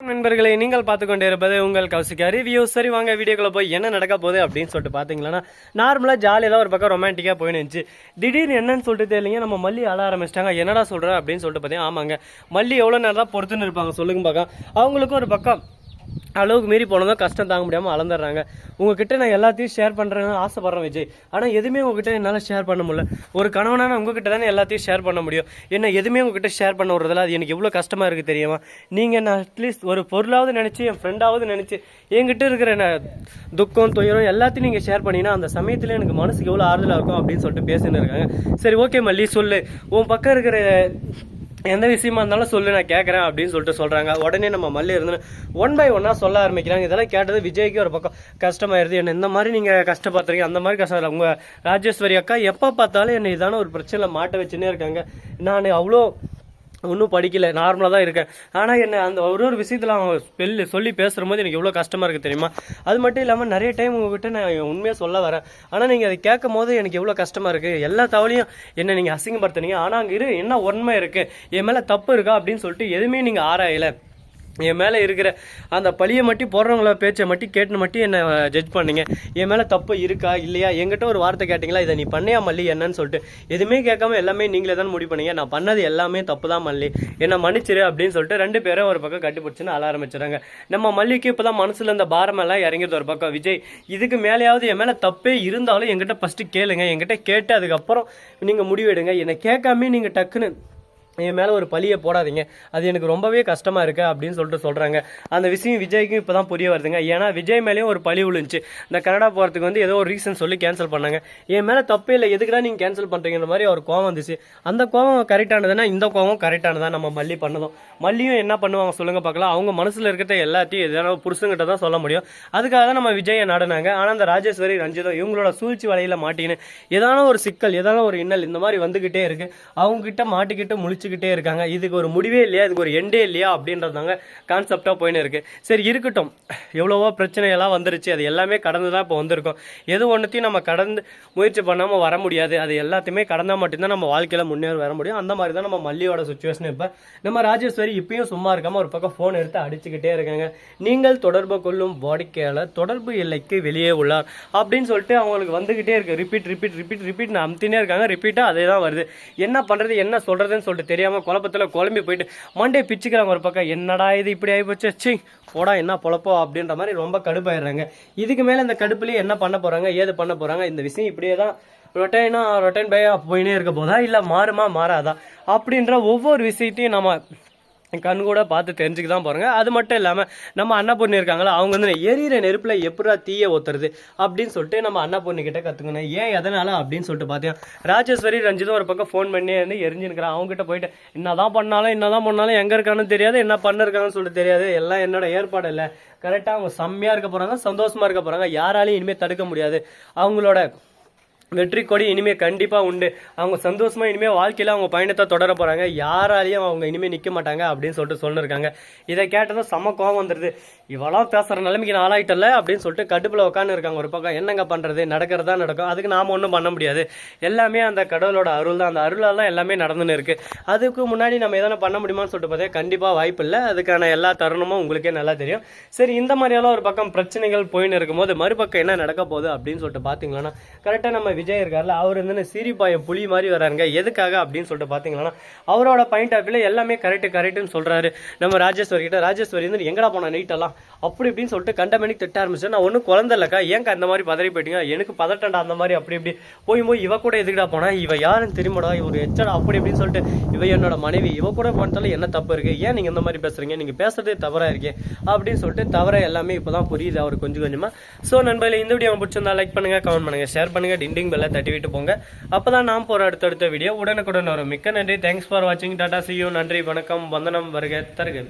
நண்பர்களை நீங்கள் பார்த்து கொண்டே இருப்பது உங்கள் கௌசிகா ரிவ்யூ. சரி வாங்க வீடியோக்குள்ள போய் என்ன நடக்க போகுது அப்படின்னு சொல்லிட்டு பார்த்தீங்களன்னா, நார்மலாக ஜாலியாக தான் ஒரு பக்கம் ரொமான்டிக்காக போயினுச்சு. திடீர்னு என்னன்னு சொல்லிட்டு தெரியலைங்க, நம்ம மல்லி அழ ஆரம்பிச்சிட்டாங்க. என்னடா சொல்கிற அப்படின்னு சொல்லிட்டு பார்த்தீங்கன்னா, ஆமாங்க மல்லி எவ்வளோ நேரம் தான் பொறுத்துன்னு இருப்பாங்க சொல்லுங்க பார்க்க. அவங்களுக்கும் ஒரு பக்கம் அளவுக்கு மீறி போனதும் கஷ்டம் தாங்க முடியாமல் அளந்துடுறாங்க. உங்ககிட்ட நான் எல்லாத்தையும் ஷேர் பண்ணுறேன்னு ஆசைப்பட்றேன் விஜய், ஆனால் எதுவுமே உங்ககிட்ட என்னால் ஷேர் பண்ண முடியல. ஒரு கணவனான உங்ககிட்ட தானே எல்லாத்தையும் ஷேர் பண்ண முடியும். என்ன எதுவுமே உங்ககிட்ட ஷேர் பண்ண விடுறதில்ல. அது எனக்கு எவ்வளோ கஷ்டமாக இருக்குது தெரியுமா? நீங்கள் நான் அட்லீஸ்ட் ஒரு பொருளாவது நினச்சி, என் ஃப்ரெண்டாவது நினச்சி, என்கிட்ட இருக்கிற துக்கம் துயரம் எல்லாத்தையும் நீங்கள் ஷேர் பண்ணிங்கன்னா அந்த சமயத்தில் எனக்கு மனசுக்கு எவ்வளோ ஆறுதலாக இருக்கும் அப்படின்னு சொல்லிட்டு பேசின்னு இருக்காங்க. சரி ஓகே மல்லி சொல்லு, உன் பக்கம் இருக்கிற எந்த விஷயமா இருந்தாலும் சொல்லு, நான் கேட்குறேன் அப்படின்னு சொல்லிட்டு சொல்கிறாங்க. உடனே நம்ம மல்லி இருந்து ஒன் பை ஒன்னாக சொல்ல ஆரம்பிக்கிறாங்க. இதெல்லாம் கேட்டது விஜய்க்கு ஒரு பக்கம் கஷ்டமாயிருது. என்ன இந்த மாதிரி நீங்கள் கஷ்டப்படுறீங்க, அந்த மாதிரி கஷ்டம் இல்லை. உங்கள் ராஜேஸ்வரி அக்கா எப்போ பார்த்தாலும் என்னை இதான ஒரு பிரச்சனை மாட்ட வச்சுன்னே இருக்காங்க. நான் அவ்வளோ ஒன்றும் படிக்கல, நார்மலாக தான் இருக்கேன். ஆனால் என்ன அந்த ஒரு விஷயத்தில் அவங்க சொல்லி பேசுகிற போது எனக்கு எவ்வளோ கஷ்டமாக இருக்குது தெரியுமா? அது மட்டும் இல்லாமல் நிறைய டைம் உங்ககிட்ட நான் உண்மையாக சொல்ல வரேன், ஆனால் நீங்கள் அதை கேட்கும் போது எனக்கு எவ்வளோ கஷ்டமாக இருக்குது. எல்லா தவளையும் என்ன நீங்கள் அசிங்கப்படுத்துனீங்க, ஆனால் அங்கே என்ன உண்மை இருக்குது, என் மேலே தப்பு இருக்கா அப்படின்னு சொல்லிட்டு எதுவுமே நீங்கள் ஆராயலை. என் மேலே இருக்கிற அந்த பழியை மட்டும் போடுறவங்கள பேச்சை மட்டும் கேட்டுன்னு மட்டும் என்னை ஜட்ஜ் பண்ணிங்க. என் மேலே தப்பு இருக்கா இல்லையா, என்கிட்ட ஒரு வார்த்தை கேட்டிங்களா, இதை நீ பண்ணியா மல்லி என்னன்னு சொல்லிட்டு எதுவுமே கேட்காம எல்லாமே நீங்களே தான் முடிவு பண்ணீங்க. நான் பண்ணது எல்லாமே தப்பு தான் மல்லி, என்னை மன்னிச்சிரு அப்படின்னு சொல்லிட்டு ரெண்டு பேரும் ஒரு பக்கம் கட்டிப்பிடிச்சுன்னு அழ ஆரம்பிச்சுறாங்க. நம்ம மல்லிக்கு இப்போ தான் மனசில் இந்த பாரமெல்லாம் இறங்கிது ஒரு பக்கம். விஜய் இதுக்கு மேலேயாவது என் மேலே தப்பே இருந்தாலும் என்கிட்ட ஃபஸ்ட்டு கேளுங்க, என்கிட்ட கேட்டு அதுக்கப்புறம் நீங்கள் முடிவெடுங்க. என்னை கேட்காமே நீங்கள் டக்குன்னு என் மேலே ஒரு பழியை போடாதீங்க, அது எனக்கு ரொம்பவே கஷ்டமாக இருக்குது அப்படின்னு சொல்லிட்டு சொல்கிறாங்க. அந்த விஷயம் விஜய்க்கும் இப்போ தான் புரிய வருதுங்க. ஏன்னா விஜய் மேலேயும் ஒரு பழி விழுந்துச்சு. இந்த கனடா போகிறதுக்கு ஏதோ ஒரு ரீசன் சொல்லி கேன்சல் பண்ணாங்க. என் மேலே தப்பே இல்லை, எதுக்குடா நீங்கள் கேன்சல் பண்ணுறீங்கிற மாதிரி அவர் கோவம் வந்துச்சு. அந்த கோவம் கரெக்டானதுன்னா இந்த கோவம் கரெக்டானதான் நம்ம மல்லி பண்ணதும். மல்லியும் என்ன பண்ணுவாங்க சொல்லுங்க பார்க்கலாம். அவங்க மனசில் இருக்கிற எல்லாத்தையும் எதனா புருஷங்கிட்ட தான் சொல்ல முடியும். அதுக்காக தான் நம்ம விஜயை நாடினாங்க. ஆனால் அந்த ராஜேஸ்வரி ரஞ்சிதம் இவங்களோட சூழ்ச்சி வலையில் மாட்டின்னு ஏதான ஒரு சிக்கல், ஏதான ஒரு இன்னல் இந்த மாதிரி வந்துக்கிட்டே இருக்குது. அவங்ககிட்ட மாட்டிக்கிட்டு முழிச்சு இருக்காங்க. இதுக்கு ஒரு முடிவே இல்லையா, இதுக்கு ஒரு எண்டே இல்லையா அப்படின்றதாங்க கான்செப்டா போயின்னு இருக்கு. சரி இருக்கட்டும், எவ்வளவோ பிரச்சனை எல்லாம் வந்துருச்சு, அது எல்லாமே கடந்து தான் இப்போ வந்திருக்கோம். எது ஒன்றுத்தையும் நம்ம கடந்து முயற்சி பண்ணாமல் வர முடியாது. அது எல்லாத்தையுமே கடந்தால் மட்டும்தான் நம்ம வாழ்க்கையில முன்னேறி வர முடியும். அந்த மாதிரி தான் நம்ம மல்லியோட சுச்சுவேஷன். இப்போ நம்ம ராஜேஸ்வரி இப்பயும் சும்மா இருக்காம ஒரு பக்கம் ஃபோன் எடுத்து அடிச்சுக்கிட்டே இருக்காங்க. நீங்கள் தொடர்பு கொள்ளும் வாடிக்கையாளர் தொடர்பு எல்லைக்கு வெளியே உள்ளார் அப்படின்னு சொல்லிட்டு அவங்களுக்கு வந்துகிட்டே இருக்கு. ரிப்பீட் ரிப்பீட் ரிப்பீட் ரிப்பீட் அமுத்தினே இருக்காங்க. ரிப்பீட்டா அதே தான் வருது. என்ன பண்றது என்ன சொல்றதுன்னு சொல்லிட்டு தெரியாம குழப்பத்தில் குழம்பி போயிட்டு மண்டே பிச்சுக்கிறாங்க ஒரு பக்கம். என்னடா இது இப்படி ஆகிப்போச்சு, சி போடா என்ன பொழப்போ அப்படின்ற மாதிரி ரொம்ப கடுப்பாயிடுறாங்க. இதுக்கு மேலே இந்த கடுப்புலேயே என்ன பண்ண போகிறாங்க, ஏது பண்ண போகிறாங்க, இந்த விஷயம் இப்படியே தான் ரொட்டைன் பையா போயினே இருக்க போதா இல்லை மாறுமா மாறாதா அப்படின்ற ஒவ்வொரு விஷயத்தையும் நம்ம கண் கூட பார்த்து தெரிஞ்சுக்க தான் போகிறாங்க. அது மட்டும் இல்லாமல் நம்ம அன்னபூர்ணி இருக்காங்களா, அவங்க எரியிற நெருப்பில் எப்படா தீய ஊத்துறது அப்படின்னு சொல்லிட்டு நம்ம அன்னபூர்ணி கிட்ட கற்றுக்கணும். ஏன் எதனால அப்படின்னு சொல்லிட்டு பார்த்தீங்கன்னா, ராஜேஸ்வரி ரஞ்சிதும் ஒரு பக்கம் ஃபோன் பண்ணி எரிஞ்சுருக்கிறான். அவங்ககிட்ட போயிட்டு என்னதான் பண்ணாலும் எங்கே இருக்கான்னு தெரியாது, என்ன பண்ணிருக்காங்கன்னு சொல்லிட்டு தெரியாது. எல்லாம் என்னோட ஏற்பாடு இல்லை, கரெக்டாக அவங்க செம்மையாக இருக்க போகிறாங்க, சந்தோஷமாக இருக்க போகிறாங்க. யாராலையும் இனிமேல் தடுக்க முடியாது. அவங்களோட வெற்றி கொடி இனிமேல் கண்டிப்பாக உண்டு. அவங்க சந்தோஷமாக இனிமேல் வாழ்க்கையில் அவங்க பயணத்தை தொடர போகிறாங்க. யாராலையும் அவங்க இனிமேல் நிற்க மாட்டாங்க அப்படின்னு சொல்லிட்டு சொல்லியிருக்காங்க. இதை கேட்டதும் செம கோவம் வந்துடுது. இவெல்லாம் பேசுகிற நிலைமைக்கு நான் ஆளாயிட்டல அப்படின்னு சொல்லிட்டு கடுப்பில் உட்காந்து இருக்காங்க ஒரு பக்கம். என்னங்க பண்ணுறது, நடக்கிறதா நடக்கும், அதுக்கு நாம் ஒன்றும் பண்ண முடியாது. எல்லாமே அந்த கடவுளோட அருள் தான், அந்த அருளால் தான் எல்லாமே நடந்துன்னு இருக்குது. அதுக்கு முன்னாடி நம்ம எதனா பண்ண முடியுமான்னு சொல்லிட்டு பார்த்தா கண்டிப்பாக வாய்ப்பு இல்லை. அதுக்கான எல்லா தருணமும் உங்களுக்கே நல்லா தெரியும். சரி இந்த மாதிரியெல்லாம் ஒரு பக்கம் பிரச்சனைகள் போயின்னு இருக்கும்போது மறுபக்கம் என்ன நடக்க போகுது அப்படின்னு சொல்லிட்டு பார்த்தீங்கன்னா, கரெக்டாக நம்ம விஜய் இருக்கார்ல, அவர் சீரிப்பாய புலி மாதிரி வராருங்க. எதுக்காக அப்படின்னு சொல்லிட்டு பார்த்தீங்கன்னா, அவரோட பாயிண்ட் ஆஃப் வியூல எல்லாமே கரெக்ட்னு சொல்றாரு. நம்ம ராஜேஸ்வரி கிட்ட, ராஜேஸ்வரி எங்கடா போனா நைட்டெல்லாம் அப்படி இப்படின்னு சொல்லிட்டு கண்டமணிக்கு திட்ட ஆரம்பிச்சு. நான் ஒன்றும் குழந்தை இல்லக்கா, ஏங்க அந்த மாதிரி பதறி போயிட்டீங்க, எனக்கு பதட்டண்டா அந்த மாதிரி அப்படி இப்படி போய் இவ கூட எதுக்கடா போனா, இவ யாருன்னு தெரியுமாடா, இவர் எச்சடா அப்படி இப்படின்னு சொல்லிட்டு, இவ என்னோட மனைவி, இவ கூட போனாலும் என்ன தப்பு இருக்கு, ஏன் நீங்க இந்த மாதிரி பேசுறீங்க, நீங்க பேசுறதே தவறா இருக்கே அப்படின்னு சொல்லிட்டு தவற எல்லாமே இப்பதான் புரியுது அவருக்கு கொஞ்சம் கொஞ்சமா. ஸோ நண்பர்களே, இந்த வீடியோ பிடிச்சிருந்தா லைக் பண்ணுங்க, கமெண்ட் பண்ணுங்க, ஷேர் பண்ணுங்க, டிண்டிங் பெல்ல தட்டி விட்டு போங்க. அப்பதான் நாம் போற அடுத்தடுத்த வீடியோ உடனுக்குடன் வரும். மிக்க நன்றி. தேங்க்ஸ் ஃபார் வாட்சிங். Tata, see you. நன்றி, வணக்கம், வந்தனம், வருக தருக.